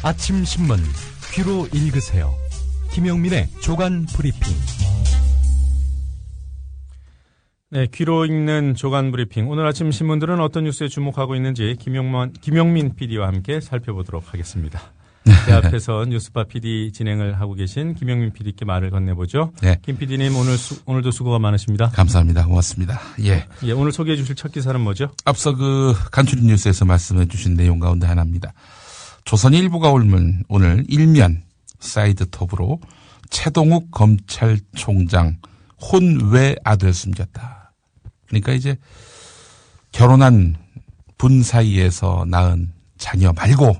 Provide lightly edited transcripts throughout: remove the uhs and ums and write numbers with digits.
아침 신문 귀로 읽으세요. 김영민의 조간 브리핑. 네, 귀로 읽는 조간 브리핑. 오늘 아침 신문들은 어떤 뉴스에 주목하고 있는지 김영민 PD와 함께 살펴보도록 하겠습니다. 제 앞에서 뉴스바 PD 진행을 하고 계신 김영민 PD께 말을 건네보죠. 네. 김 PD님 오늘도 수고가 많으십니다. 감사합니다. 고맙습니다. 예. 예, 오늘 소개해 주실 첫 기사는 뭐죠? 앞서 간추린 뉴스에서 말씀해 주신 내용 가운데 하나입니다. 조선일보가 오늘 일면 사이드 톱으로 최동욱 검찰총장 혼외 아들 숨겼다. 그러니까 이제 결혼한 분 사이에서 낳은 자녀 말고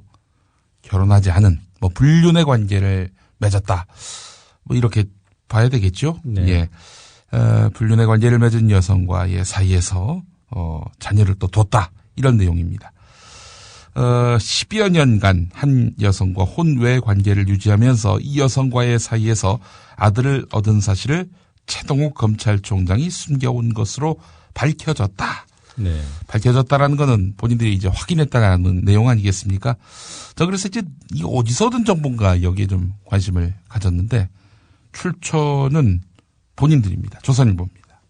결혼하지 않은 불륜의 관계를 맺었다. 이렇게 봐야 되겠죠. 네. 예. 불륜의 관계를 맺은 여성과의 사이에서 자녀를 또 뒀다. 이런 내용입니다. 10여 년간 한 여성과 혼외 관계를 유지하면서 이 여성과의 사이에서 아들을 얻은 사실을 최동욱 검찰총장이 숨겨온 것으로 밝혀졌다. 네. 밝혀졌다라는 거는 본인들이 이제 확인했다라는 내용 아니겠습니까? 그래서 이제 이거 어디서 얻은 정보인가 여기에 좀 관심을 가졌는데 출처는 본인들입니다. 조선일보입니다.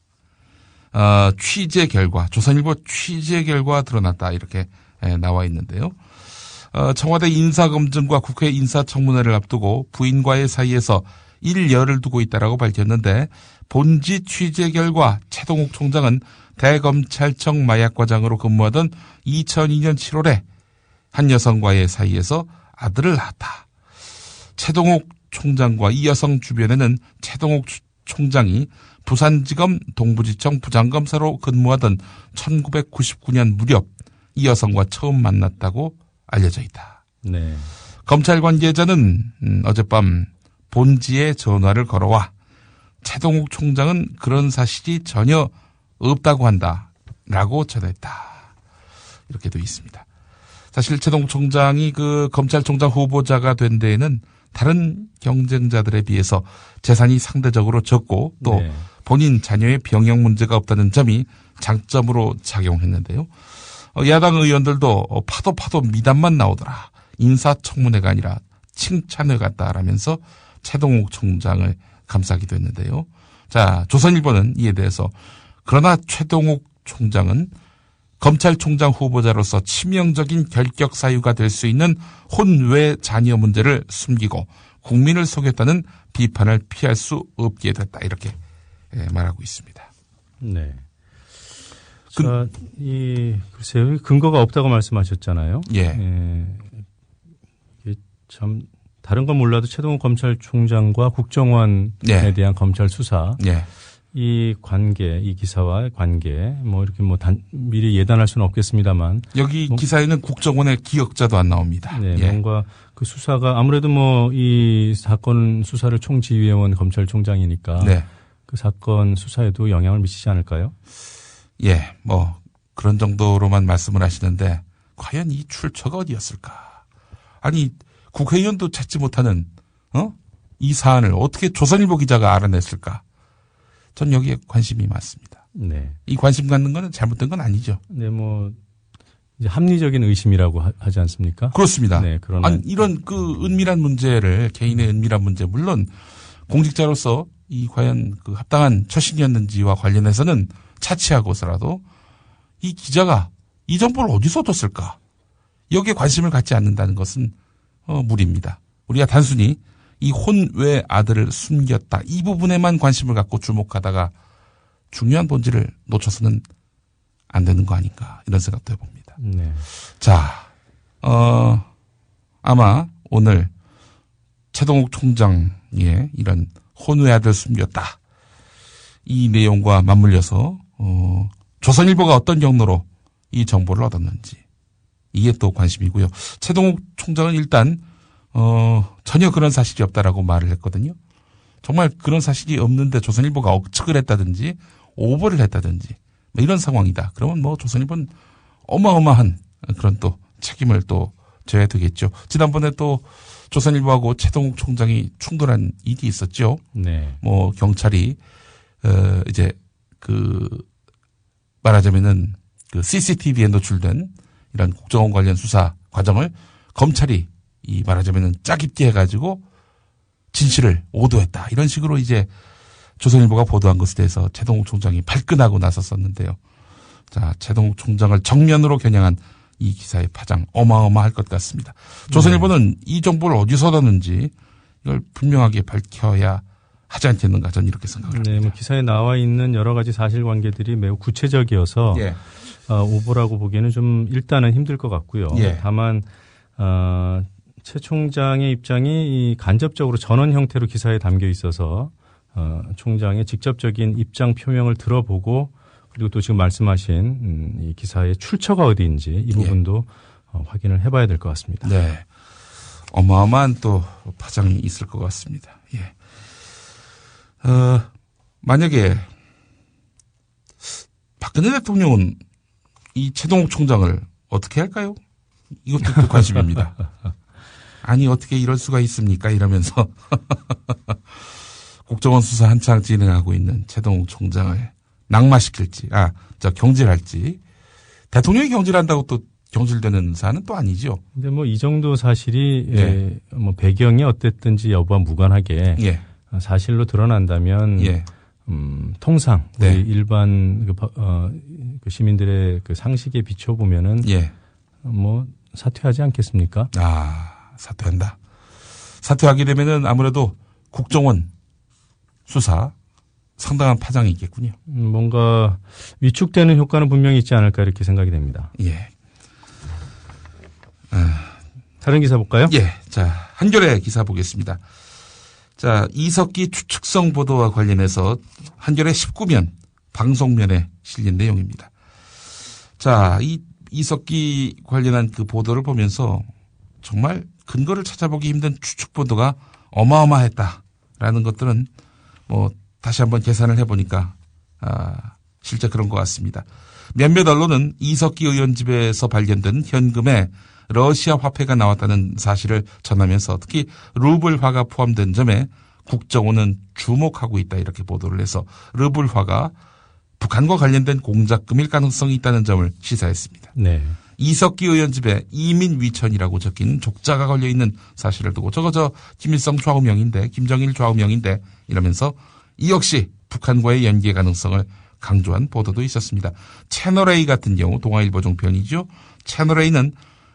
조선일보 취재 결과 드러났다 이렇게 나와 있는데요. 청와대 인사검증과 국회 인사청문회를 앞두고 부인과의 사이에서 일열을 두고 있다라고 밝혔는데 본지 취재 결과 최동욱 총장은 대검찰청 마약과장으로 근무하던 2002년 7월에 한 여성과의 사이에서 아들을 낳았다. 최동욱 총장과 이 여성 주변에는 최동욱 총장이 부산지검 동부지청 부장검사로 근무하던 1999년 무렵 이 여성과 처음 만났다고 알려져 있다. 네. 검찰 관계자는 어젯밤 본지에 전화를 걸어와 최동욱 총장은 그런 사실이 전혀 없다고 한다라고 전했다. 이렇게 돼 있습니다. 사실 최동욱 총장이 검찰총장 후보자가 된 데에는 다른 경쟁자들에 비해서 재산이 상대적으로 적고 또 네. 본인 자녀의 병역 문제가 없다는 점이 장점으로 작용했는데요. 야당 의원들도 파도 미담만 나오더라. 인사청문회가 아니라 칭찬회 같다라면서 최동욱 총장을 감싸기도 했는데요. 자, 조선일보는 이에 대해서 그러나 최동욱 총장은 검찰총장 후보자로서 치명적인 결격 사유가 될 수 있는 혼외 자녀 문제를 숨기고 국민을 속였다는 비판을 피할 수 없게 됐다. 이렇게 말하고 있습니다. 네. 글쎄요. 근거가 없다고 말씀하셨잖아요. 예. 이게 참, 다른 건 몰라도 최동욱 검찰총장과 국정원에 대한 검찰 수사. 예. 이 관계, 이 기사와의 관계, 이렇게 미리 예단할 수는 없겠습니다만. 여기 기사에는 국정원의 기억자도 안 나옵니다. 네. 예. 뭔가 그 수사가 아무래도 이 사건 수사를 총지휘해온 검찰총장이니까. 네. 그 사건 수사에도 영향을 미치지 않을까요? 예, 그런 정도로만 말씀을 하시는데, 과연 이 출처가 어디였을까? 아니, 국회의원도 찾지 못하는, 이 사안을 어떻게 조선일보 기자가 알아냈을까? 전 여기에 관심이 많습니다. 네. 이 관심 갖는 거는 잘못된 건 아니죠. 네, 이제 합리적인 의심이라고 하지 않습니까? 그렇습니다. 네, 그러나. 아니, 이런 은밀한 문제를, 개인의 은밀한 문제, 물론 공직자로서 과연 합당한 처신이었는지와 관련해서는 차치하고서라도 이 기자가 이 정보를 어디서 얻었을까? 여기에 관심을 갖지 않는다는 것은 무리입니다. 우리가 단순히 이 혼외 아들을 숨겼다. 이 부분에만 관심을 갖고 주목하다가 중요한 본질을 놓쳐서는 안 되는 거 아닌가 이런 생각도 해봅니다. 네. 자, 아마 오늘 최동욱 총장의 이런 혼외 아들 숨겼다. 이 내용과 맞물려서 조선일보가 어떤 경로로 이 정보를 얻었는지 이게 또 관심이고요. 최동욱 총장은 일단 전혀 그런 사실이 없다라고 말을 했거든요. 정말 그런 사실이 없는데 조선일보가 억측을 했다든지 오버를 했다든지 이런 상황이다. 그러면 조선일보는 어마어마한 그런 또 책임을 또 져야 되겠죠. 지난번에 또 조선일보하고 최동욱 총장이 충돌한 일이 있었죠. 네. 경찰이 이제 말하자면은 CCTV에 노출된 이런 국정원 관련 수사 과정을 검찰이 이 말하자면은 짜깁기 해가지고 진실을 오도했다. 이런 식으로 이제 조선일보가 보도한 것에 대해서 최동욱 총장이 발끈하고 나섰었는데요. 자, 최동욱 총장을 정면으로 겨냥한 이 기사의 파장 어마어마할 것 같습니다. 조선일보는 이 정보를 어디서 얻었는지 이걸 분명하게 밝혀야 하지 않겠는가 저는 이렇게 생각합니다. 네, 뭐 기사에 나와 있는 여러 가지 사실관계들이 매우 구체적이어서 예. 오보라고 보기에는 좀 일단은 힘들 것 같고요. 예. 다만 최 총장의 입장이 이 간접적으로 전원 형태로 기사에 담겨 있어서 총장의 직접적인 입장 표명을 들어보고 그리고 또 지금 말씀하신 이 기사의 출처가 어디인지 이 부분도 확인을 해봐야 될 것 같습니다. 네, 어마어마한 또 파장이 있을 것 같습니다. 예. 만약에 박근혜 대통령은 이 최동욱 총장을 어떻게 할까요? 이것도 또 관심입니다. 아니 어떻게 이럴 수가 있습니까? 이러면서 국정원 수사 한창 진행하고 있는 최동욱 총장을 낙마시킬지, 경질할지. 대통령이 경질한다고 또 경질되는 사안은 또 아니죠. 근데 뭐 이 정도 사실이 예. 뭐 배경이 어땠든지 여부와 무관하게 예. 사실로 드러난다면 예. 통상 네. 우리 일반 그 시민들의 그 상식에 비춰 보면은 예. 뭐 사퇴하지 않겠습니까? 사퇴한다. 사퇴하게 되면은 아무래도 국정원 수사 상당한 파장이 있겠군요. 뭔가 위축되는 효과는 분명히 있지 않을까 이렇게 생각이 됩니다. 예. 다른 기사 볼까요? 예. 자, 한겨레 기사 보겠습니다. 자, 이석기 추측성 보도와 관련해서 한겨레 19면 방송면에 실린 내용입니다. 자, 이석기 관련한 그 보도를 보면서 정말 근거를 찾아보기 힘든 추측 보도가 어마어마했다라는 것들은 뭐 다시 한번 계산을 해보니까 실제 그런 것 같습니다. 몇몇 언론은 이석기 의원 집에서 발견된 현금에 러시아 화폐가 나왔다는 사실을 전하면서 특히 루블화가 포함된 점에 국정원은 주목하고 있다 이렇게 보도를 해서 루블화가 북한과 관련된 공작금일 가능성이 있다는 점을 시사했습니다. 네. 이석기 의원 집에 이민위천이라고 적힌 족자가 걸려있는 사실을 두고 저거 김일성 좌우명인데 김정일 좌우명인데 이러면서 이 역시 북한과의 연계 가능성을 강조한 보도도 있었습니다. 채널A 같은 경우 동아일보 종편이죠. 채널A는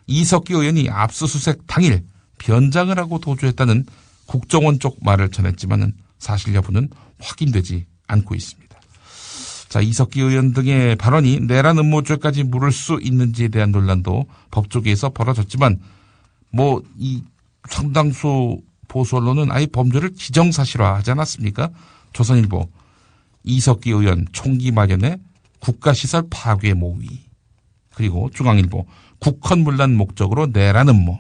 이석기 의원이 압수수색 당일 변장을 하고 도주했다는 국정원 쪽 말을 전했지만은 사실 여부는 확인되지 않고 있습니다. 자, 이석기 의원 등의 발언이 내란 음모죄까지 물을 수 있는지에 대한 논란도 법조계에서 벌어졌지만 뭐 이 상당수 보수 언론은 아예 범죄를 기정사실화하지 않았습니까? 조선일보 이석기 의원 총기 마련에 국가시설 파괴 모의, 그리고 중앙일보 국헌문란 목적으로 내란 음모.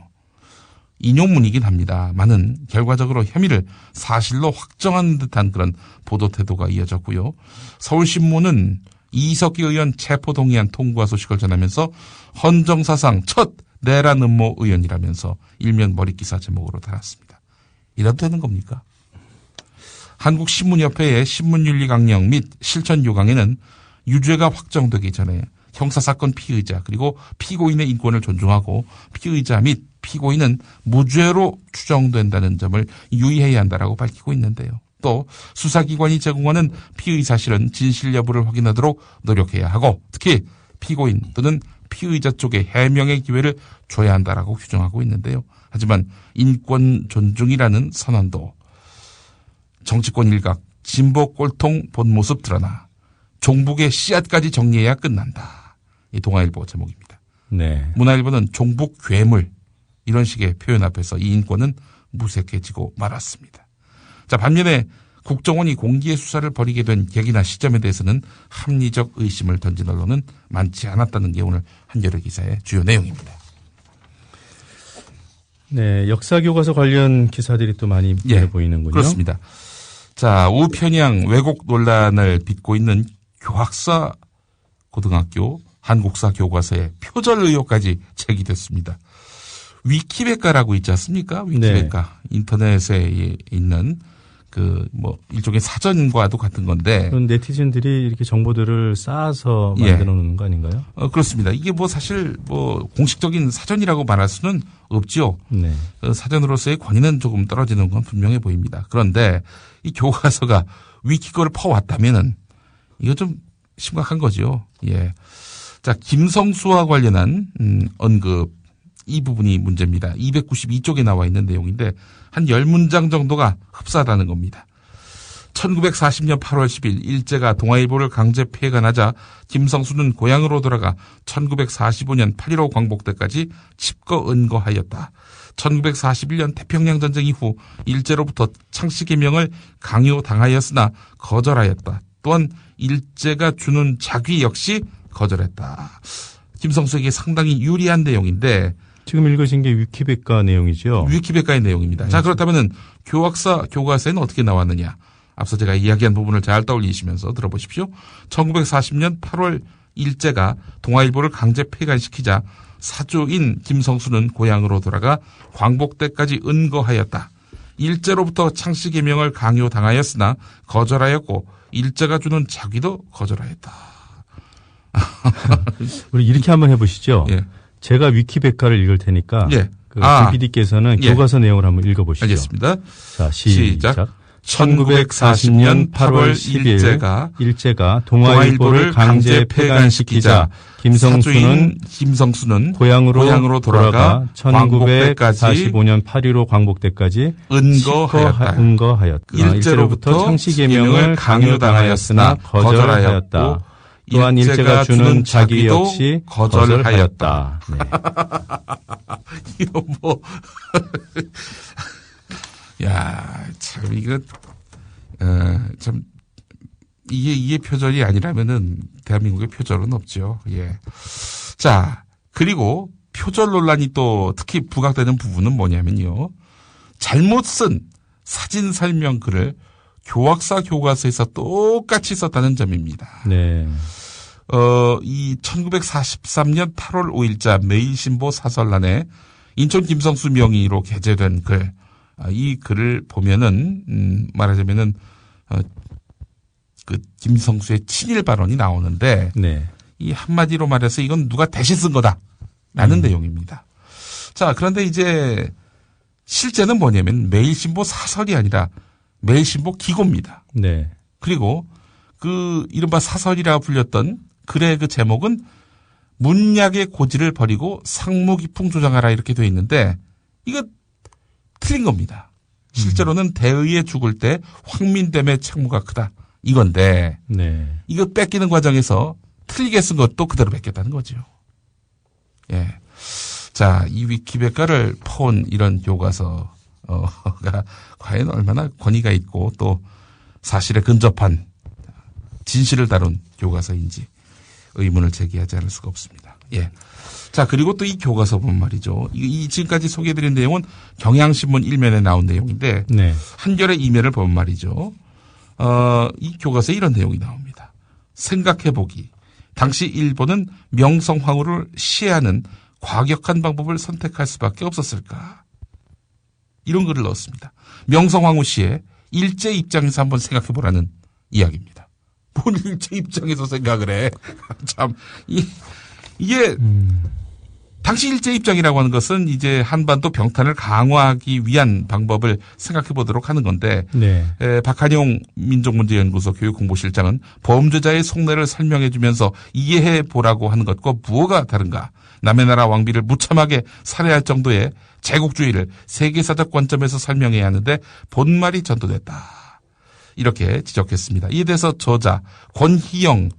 인용문이긴 합니다만은 결과적으로 혐의를 사실로 확정한 듯한 그런 보도 태도가 이어졌고요. 서울신문은 이석기 의원 체포동의안 통과 소식을 전하면서 헌정사상 첫 내란 음모 의원이라면서 일면 머릿기사 제목으로 달았습니다. 이래도 되는 겁니까? 한국신문협회의 신문윤리 강령 및 실천 요강에는 유죄가 확정되기 전에 형사사건 피의자 그리고 피고인의 인권을 존중하고 피의자 및 피고인은 무죄로 추정된다는 점을 유의해야 한다라고 밝히고 있는데요. 또 수사기관이 제공하는 피의 사실은 진실 여부를 확인하도록 노력해야 하고 특히 피고인 또는 피의자 쪽에 해명의 기회를 줘야 한다라고 규정하고 있는데요. 하지만 인권 존중이라는 선언도 정치권 일각 진보 꼴통 본 모습 드러나 종북의 씨앗까지 정리해야 끝난다. 이 동아일보 제목입니다. 네. 문화일보는 종북 괴물 이런 식의 표현 앞에서 이 인권은 무색해지고 말았습니다. 자, 반면에 국정원이 공기의 수사를 벌이게 된 계기나 시점에 대해서는 합리적 의심을 던진 언론은 많지 않았다는 게 오늘 한겨레 기사의 주요 내용입니다. 네, 역사교과서 관련 기사들이 또 많이 보이는군요. 그렇습니다. 자, 우편향 왜곡 논란을 빚고 있는 교학사 고등학교 한국사 교과서의 표절 의혹까지 제기됐습니다. 위키백과라고 있지 않습니까? 위키백과. 네. 인터넷에 있는 일종의 사전과도 같은 건데. 그런 네티즌들이 이렇게 정보들을 쌓아서 만들어 놓는 거 아닌가요? 그렇습니다. 이게 사실 공식적인 사전이라고 말할 수는 없지요. 네. 사전으로서의 권위는 조금 떨어지는 건 분명해 보입니다. 그런데 이 교과서가 위키 거를 퍼왔다면은 이거 좀 심각한 거죠. 예. 자, 김성수와 관련한 언급 이 부분이 문제입니다. 292쪽에 나와 있는 내용인데 한 10문장 정도가 흡사하다는 겁니다. 1940년 8월 10일 일제가 동아일보를 강제 폐간하자 김성수는 고향으로 돌아가 1945년 8.15 광복대까지 칩거 은거하였다. 1941년 태평양 전쟁 이후 일제로부터 창씨 개명을 강요당하였으나 거절하였다. 또한 일제가 주는 자귀 역시 거절했다. 김성수에게 상당히 유리한 내용인데 지금 읽으신 게 위키백과 내용이죠? 위키백과의 내용입니다. 자, 그렇다면 교학사 교과서에는 어떻게 나왔느냐? 앞서 제가 이야기한 부분을 잘 떠올리시면서 들어보십시오. 1940년 8월 일제가 동아일보를 강제 폐간시키자 사주인 김성수는 고향으로 돌아가 광복대까지 은거하였다. 일제로부터 창씨 개명을 강요당하였으나 거절하였고 일제가 주는 자귀도 거절하였다. 우리 이렇게 한번 해보시죠. 예. 제가 위키백과를 읽을 테니까 예. 김 PD께서는 교과서 내용을 한번 읽어보시죠. 알겠습니다. 자, 시작. 1940년 8월 10일 일제가 동아일보를 강제 폐간시키자 김성수는 고향으로 돌아가 1945년 8.15 광복대까지 은거하였다. 일제로부터 창씨 개명을 강요당하였으나 거절하였다. 또한 일제가 주는 자기 역시 거절하였다. 네. 이거 야, 참, 이게 표절이 아니라면은 대한민국의 표절은 없죠. 예. 자, 그리고 표절 논란이 또 특히 부각되는 부분은 뭐냐면요. 잘못 쓴 사진 설명 글을 교학사 교과서에서 똑같이 썼다는 점입니다. 네. 이 1943년 8월 5일자 매일신보 사설란에 인천 김성수 명의로 게재된 글, 이 글을 보면은 말하자면은 김성수의 친일 발언이 나오는데 네. 이 한마디로 말해서 이건 누가 대신 쓴 거다라는 내용입니다. 자, 그런데 이제 실제는 뭐냐면 매일신보 사설이 아니라 매일신보 기고입니다. 네. 그리고 이른바 사설이라 불렸던 글의 그 제목은 문약의 고지를 버리고 상무기풍 조장하라 이렇게 돼 있는데 이거 틀린 겁니다. 실제로는 대의에 죽을 때 황민댐의 책무가 크다. 이건데 네. 이거 뺏기는 과정에서 틀리게 쓴 것도 그대로 뺏겼다는 거죠. 예. 자, 이 위키백과를 퍼온 이런 교과서가 과연 얼마나 권위가 있고 또 사실에 근접한 진실을 다룬 교과서인지 의문을 제기하지 않을 수가 없습니다. 예. 자, 그리고 또 이 교과서 보면 말이죠. 이 지금까지 소개해드린 내용은 경향신문 1면에 나온 내용인데 네. 한겨레 2면을 보면 말이죠. 이 교과서에 이런 내용이 나옵니다. 생각해보기. 당시 일본은 명성황후를 시해하는 과격한 방법을 선택할 수밖에 없었을까? 이런 글을 넣었습니다. 명성황후 시해 일제 입장에서 한번 생각해보라는 이야기입니다. 뭘 일제 입장에서 생각을 해. 참, 이게, 당시 일제 입장이라고 하는 것은 이제 한반도 병탄을 강화하기 위한 방법을 생각해 보도록 하는 건데, 네. 박한용 민족문제연구소 교육홍보실장은 범죄자의 속내를 설명해 주면서 이해해 보라고 하는 것과 무엇가 다른가? 남의 나라 왕비를 무참하게 살해할 정도의 제국주의를 세계사적 관점에서 설명해야 하는데 본말이 전도됐다. 이렇게 지적했습니다. 이에 대해서 저자 권희영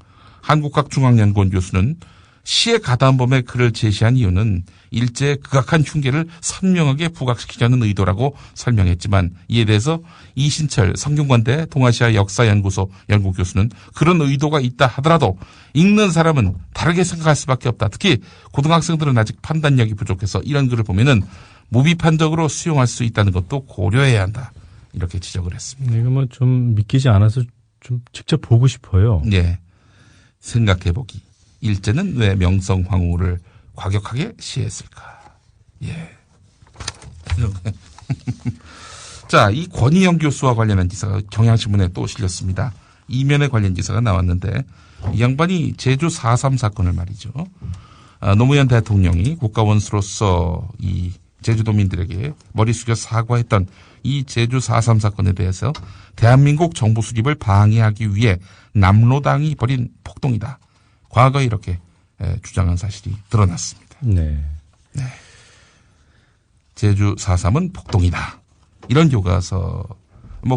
한국학중앙연구원 교수는 시의 가담범의 글을 제시한 이유는 일제의 극악한 흉계를 선명하게 부각시키려는 의도라고 설명했지만 이에 대해서 이신철 성균관대 동아시아 역사연구소 연구교수는 그런 의도가 있다 하더라도 읽는 사람은 다르게 생각할 수밖에 없다. 특히 고등학생들은 아직 판단력이 부족해서 이런 글을 보면은 무비판적으로 수용할 수 있다는 것도 고려해야 한다. 이렇게 지적을 했습니다. 이거 뭐 좀 믿기지 않아서 좀 직접 보고 싶어요. 네. 생각해보기. 일제는 왜 명성황후를 과격하게 시했을까? 예. 자, 이 권희영 교수와 관련한 기사가 경향신문에 또 실렸습니다. 이면에 관련 기사가 나왔는데 이 양반이 제주 4.3 사건을 말이죠. 노무현 대통령이 국가원수로서 이 제주도민들에게 머리 숙여 사과했던 이 제주 4.3 사건에 대해서 대한민국 정부 수립을 방해하기 위해 남로당이 벌인 폭동이다. 과거에 이렇게 주장한 사실이 드러났습니다. 네. 네. 제주 4.3은 폭동이다. 이런 교과서,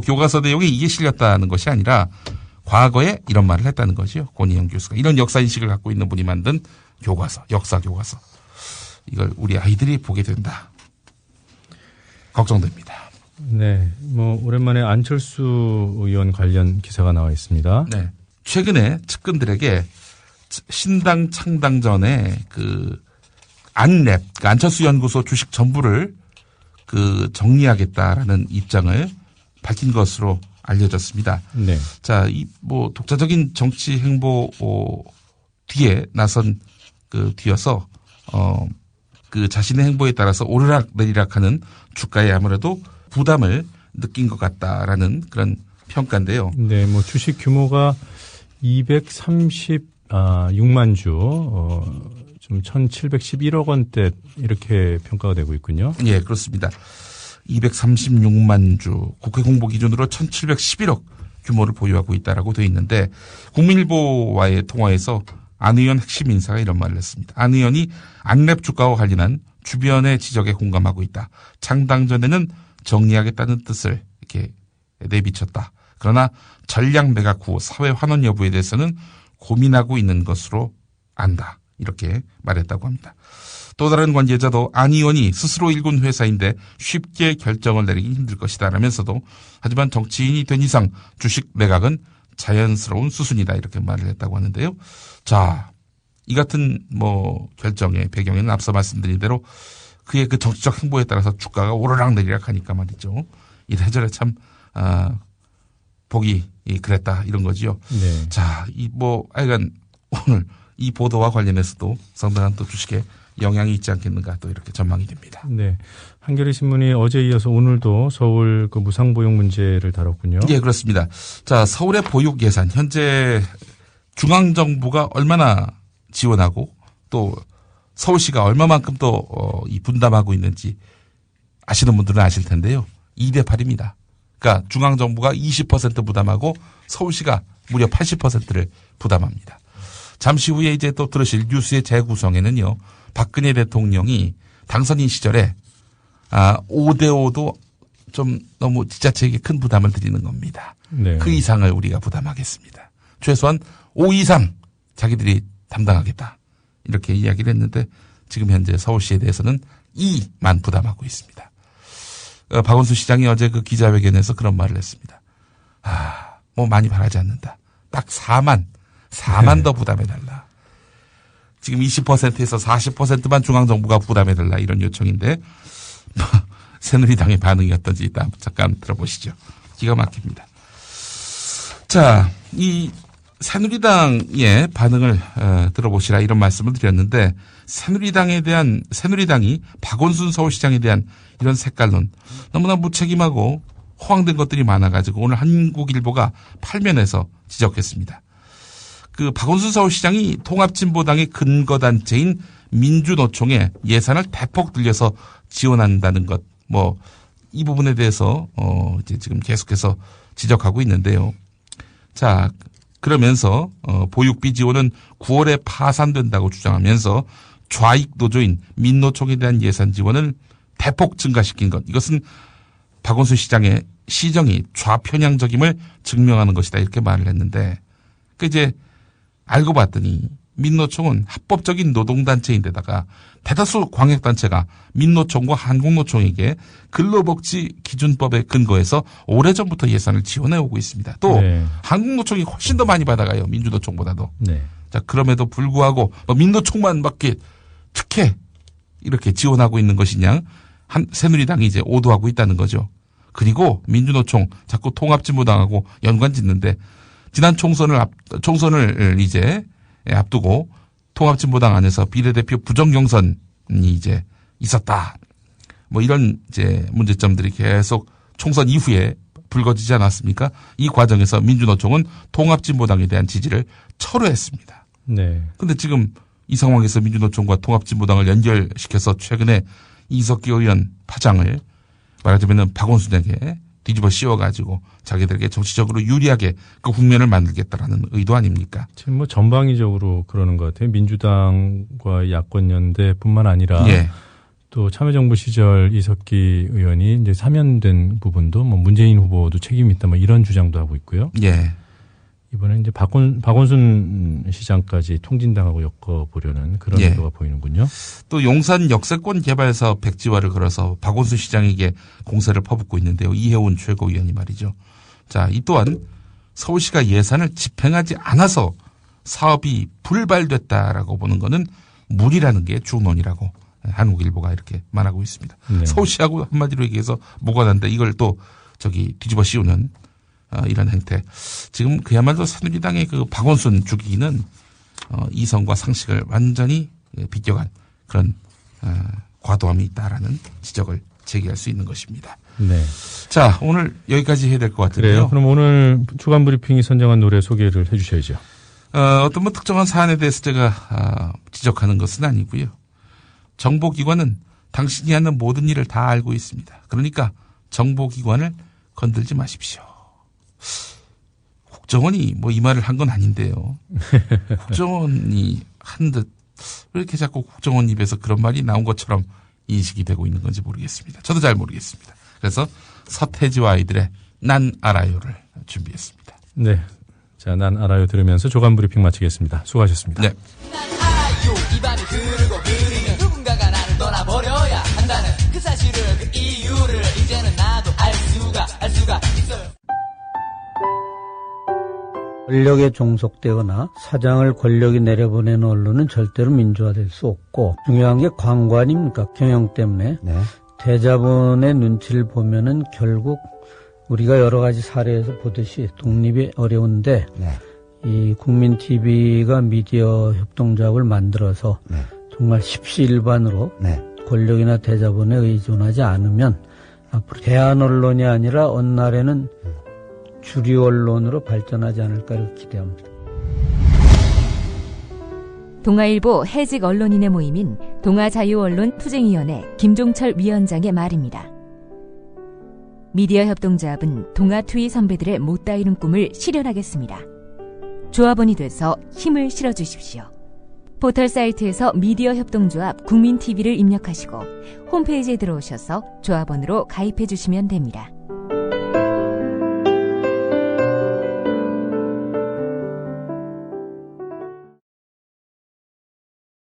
교과서 내용에 이게 실렸다는 것이 아니라 과거에 이런 말을 했다는 거죠. 권희영 교수가. 이런 역사인식을 갖고 있는 분이 만든 교과서, 역사 교과서. 이걸 우리 아이들이 보게 된다. 걱정됩니다. 네. 오랜만에 안철수 의원 관련 기사가 나와 있습니다. 네. 최근에 측근들에게 신당 창당 전에 안랩, 안철수 연구소 주식 전부를 정리하겠다라는 입장을 밝힌 것으로 알려졌습니다. 네. 자, 독자적인 정치 행보 뒤에 나선 뒤어서 자신의 행보에 따라서 오르락 내리락하는 주가에 아무래도 부담을 느낀 것 같다라는 그런 평가인데요. 네, 주식 규모가 236만 주, 좀 1,711억 원대 이렇게 평가가 되고 있군요. 예, 그렇습니다. 236만 주, 국회 공보 기준으로 1,711억 규모를 보유하고 있다라고 되어 있는데 국민일보와의 통화에서 안 의원 핵심 인사가 이런 말을 했습니다. 안 의원이 안랩 주가와 관련한 주변의 지적에 공감하고 있다. 창당 전에는 정리하겠다는 뜻을 이렇게 내비쳤다. 그러나 전략 매각 후 사회 환원 여부에 대해서는 고민하고 있는 것으로 안다. 이렇게 말했다고 합니다. 또 다른 관계자도 안 의원이 스스로 일군 회사인데 쉽게 결정을 내리기 힘들 것이다 라면서도 하지만 정치인이 된 이상 주식 매각은 자연스러운 수순이다 이렇게 말을 했다고 하는데요. 자, 이 같은 결정의 배경에는 앞서 말씀드린 대로 그의 정치적 행보에 따라서 주가가 오르락 내리락 하니까 말이죠. 이래저래 참 보기 그랬다 이런 거지요. 네. 자, 하여간 오늘 이 보도와 관련해서도 상당한 또 주식에 영향이 있지 않겠는가 또 이렇게 전망이 됩니다. 네. 한겨레 신문이 어제 이어서 오늘도 서울 무상보육 문제를 다뤘군요. 예, 그렇습니다. 자, 서울의 보육 예산 현재 중앙정부가 얼마나 지원하고 또 서울시가 얼마만큼 또 분담하고 있는지 아시는 분들은 아실 텐데요. 2대 8입니다. 그러니까 중앙정부가 20% 부담하고 서울시가 무려 80%를 부담합니다. 잠시 후에 이제 또 들으실 뉴스의 재구성에는요. 박근혜 대통령이 당선인 시절에 5대5도 좀 너무 지자체에게 큰 부담을 드리는 겁니다. 네. 그 이상을 우리가 부담하겠습니다. 최소한 5 이상 자기들이 담당하겠다. 이렇게 이야기를 했는데 지금 현재 서울시에 대해서는 2만 부담하고 있습니다. 박원순 시장이 어제 기자회견에서 그런 말을 했습니다. 많이 바라지 않는다. 딱 4만 더 부담해달라. 지금 20%에서 40%만 중앙정부가 부담해달라 이런 요청인데 새누리당의 반응이 어떤지 일단 잠깐 들어보시죠. 기가 막힙니다. 자, 이 새누리당의 반응을 들어보시라 이런 말씀을 드렸는데 새누리당이 박원순 서울시장에 대한 이런 색깔론 너무나 무책임하고 허황된 것들이 많아가지고 오늘 한국일보가 8면에서 지적했습니다. 박원순 서울시장이 통합진보당의 근거단체인 민주노총에 예산을 대폭 들여서 지원한다는 것, 이 부분에 대해서, 이제 지금 계속해서 지적하고 있는데요. 자, 그러면서, 보육비 지원은 9월에 파산된다고 주장하면서 좌익 노조인 민노총에 대한 예산 지원을 대폭 증가시킨 것. 이것은 박원순 시장의 시정이 좌편향적임을 증명하는 것이다. 이렇게 말을 했는데, 이제 알고 봤더니 민노총은 합법적인 노동단체인데다가 대다수 광역단체가 민노총과 한국노총에게 근로복지 기준법에 근거해서 오래전부터 예산을 지원해오고 있습니다. 또 네. 한국노총이 훨씬 더 많이 받아가요. 민주노총보다도. 네. 자, 그럼에도 불구하고 민노총만 밖에 특혜 이렇게 지원하고 있는 것이냐 새누리당이 이제 오도하고 있다는 거죠. 그리고 민주노총 자꾸 통합진보당하고 연관 짓는데 지난 총선을 이제 앞두고 통합진보당 안에서 비례대표 부정경선이 이제 있었다. 이런 이제 문제점들이 계속 총선 이후에 불거지지 않았습니까? 이 과정에서 민주노총은 통합진보당에 대한 지지를 철회했습니다. 네. 근데 지금 이 상황에서 민주노총과 통합진보당을 연결시켜서 최근에 이석기 의원 파장을 말하자면 박원순에게 뒤집어 씌워가지고 자기들에게 정치적으로 유리하게 그 국면을 만들겠다라는 의도 아닙니까? 지금 뭐 전방위적으로 그러는 것 같아요. 민주당과 야권 연대뿐만 아니라 예. 또 참여정부 시절 이석기 의원이 이제 사면된 부분도 뭐 문재인 후보도 책임이 있다 뭐 이런 주장도 하고 있고요. 예. 이번에 이제 박원순 시장까지 통진당하고 엮어보려는 그런 예. 의도가 보이는군요. 또 용산 역세권 개발 사업 백지화를 걸어서 박원순 시장에게 공세를 퍼붓고 있는데요. 이혜원 최고위원이 말이죠. 자, 이 또한 서울시가 예산을 집행하지 않아서 사업이 불발됐다라고 보는 거는 무리라는 게 주론이라고 한국일보가 이렇게 말하고 있습니다. 네. 서울시하고 한마디로 얘기해서 뭐가 난다 이걸 또 뒤집어 씌우는 이런 행태. 지금 그야말로 새누리당의 그 박원순 주기는 이성과 상식을 완전히 비껴간 그런 과도함이 있다라는 지적을 제기할 수 있는 것입니다. 네. 자, 오늘 여기까지 해야 될 것 같은데요. 그래요. 그럼 오늘 주간 브리핑이 선정한 노래 소개를 해 주셔야죠. 어떤 뭐 특정한 사안에 대해서 제가 지적하는 것은 아니고요. 정보기관은 당신이 하는 모든 일을 다 알고 있습니다. 그러니까 정보기관을 건들지 마십시오. 국정원이 뭐 이 말을 한 건 아닌데요. 국정원이 한 듯 왜 이렇게 자꾸 국정원 입에서 그런 말이 나온 것처럼 인식이 되고 있는 건지 모르겠습니다. 저도 잘 모르겠습니다. 그래서 서태지와 아이들의 난 알아요를 준비했습니다. 네. 자, 난 알아요 들으면서 조간 브리핑 마치겠습니다. 수고하셨습니다. 네. 난 알아요 입안을 그르고 그리는 누군가가 나를 떠나버려야 한다는 그 사실을 그 이유를 이제는 나도 알 수가 있어요. 권력에 종속되거나 사장을 권력이 내려보내는 언론은 절대로 민주화될 수 없고 중요한 게 광고 아닙니까? 경영 때문에. 네. 대자본의 눈치를 보면은 결국 우리가 여러 가지 사례에서 보듯이 독립이 어려운데 네. 이 국민 TV가 미디어 협동조합을 만들어서 네. 정말 십시일반으로 네. 권력이나 대자본에 의존하지 않으면 앞으로 대한 언론이 아니라 어느 날에는 주류 언론으로 발전하지 않을까를 기대합니다. 동아일보 해직 언론인의 모임인 동아자유언론 투쟁위원회 김종철 위원장의 말입니다. 미디어 협동조합은 동아투이 선배들의 못다 이룬 꿈을 실현하겠습니다. 조합원이 돼서 힘을 실어주십시오. 포털 사이트에서 미디어 협동조합 국민TV를 입력하시고 홈페이지에 들어오셔서 조합원으로 가입해 주시면 됩니다.